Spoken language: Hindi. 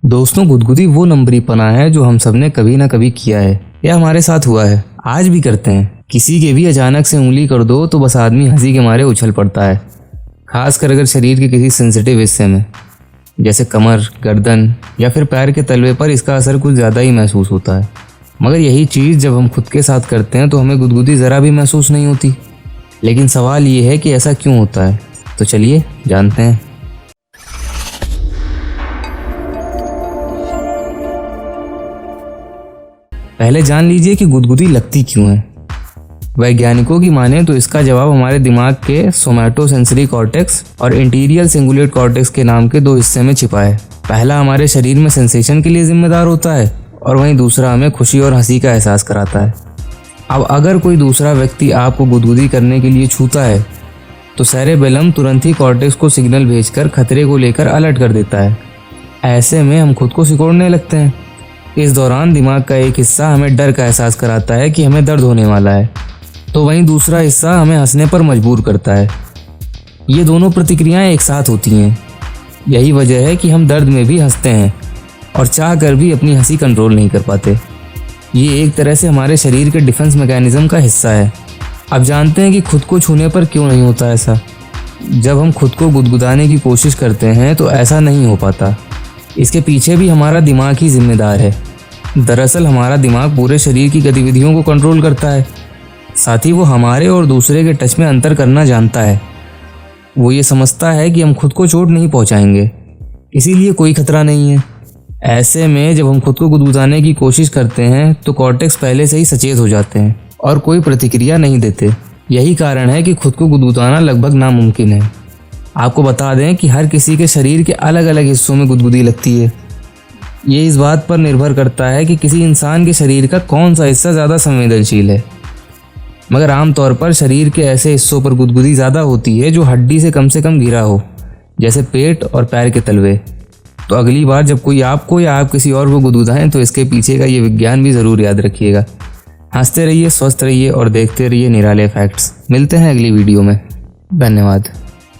दोस्तों, गुदगुदी वो नंबरीपना है जो हम सब ने कभी ना कभी किया है या हमारे साथ हुआ है, आज भी करते हैं। किसी के भी अचानक से उंगली कर दो तो बस आदमी हंसी के मारे उछल पड़ता है, खासकर अगर शरीर के किसी सेंसिटिव हिस्से में, जैसे कमर, गर्दन या फिर पैर के तलवे पर इसका असर कुछ ज़्यादा ही महसूस होता है। मगर यही चीज़ जब हम खुद के साथ करते हैं तो हमें गुदगुदी ज़रा भी महसूस नहीं होती। लेकिन सवाल ये है कि ऐसा क्यों होता है, तो चलिए जानते हैं। पहले जान लीजिए कि गुदगुदी लगती क्यों है। वैज्ञानिकों की माने तो इसका जवाब हमारे दिमाग के सोमैटोसेंसरी कॉर्टेक्स और इंटीरियर सिंगुलेट कॉर्टेक्स के नाम के दो हिस्से में छिपा है। पहला हमारे शरीर में सेंसेशन के लिए जिम्मेदार होता है और वहीं दूसरा हमें खुशी और हंसी का एहसास कराता है। अब अगर कोई दूसरा व्यक्ति आपको गुदगुदी करने के लिए छूता है तो सेरेबेलम तुरंत ही कॉर्टेक्स को सिग्नल भेजकर खतरे को लेकर अलर्ट कर देता है। ऐसे में हम खुद को सिकोड़ने लगते हैं। इस दौरान दिमाग का एक हिस्सा हमें डर का एहसास कराता है कि हमें दर्द होने वाला है, तो वहीं दूसरा हिस्सा हमें हंसने पर मजबूर करता है। ये दोनों प्रतिक्रियाएं एक साथ होती हैं। यही वजह है कि हम दर्द में भी हंसते हैं और चाह कर भी अपनी हंसी कंट्रोल नहीं कर पाते। ये एक तरह से हमारे शरीर के डिफेंस मैकेनिज्म का हिस्सा है। अब जानते हैं कि खुद को छूने पर क्यों नहीं होता ऐसा। जब हम खुद को गुदगुदाने की कोशिश करते हैं तो ऐसा नहीं हो पाता। इसके पीछे भी हमारा दिमाग ही जिम्मेदार है। दरअसल हमारा दिमाग पूरे शरीर की गतिविधियों को कंट्रोल करता है, साथ ही वो हमारे और दूसरे के टच में अंतर करना जानता है। वो ये समझता है कि हम खुद को चोट नहीं पहुंचाएंगे, इसीलिए कोई खतरा नहीं है। ऐसे में जब हम खुद को गुदगुदाने की कोशिश करते हैं तो कॉर्टेक्स पहले से ही सचेत हो जाते हैं और कोई प्रतिक्रिया नहीं देते। यही कारण है कि खुद को गुदगुदाना लगभग नामुमकिन है। आपको बता दें कि हर किसी के शरीर के अलग अलग हिस्सों में गुदगुदी लगती है। ये इस बात पर निर्भर करता है कि किसी इंसान के शरीर का कौन सा हिस्सा ज़्यादा संवेदनशील है। मगर आमतौर पर शरीर के ऐसे हिस्सों पर गुदगुदी ज़्यादा होती है जो हड्डी से कम घिरा हो, जैसे पेट और पैर के तलवे। तो अगली बार जब कोई आपको या आप किसी और को गुदगुदाएं तो इसके पीछे का ये विज्ञान भी ज़रूर याद रखिएगा। हंसते रहिए, स्वस्थ रहिए और देखते रहिए निराले फैक्ट्स। मिलते हैं अगली वीडियो में। धन्यवाद।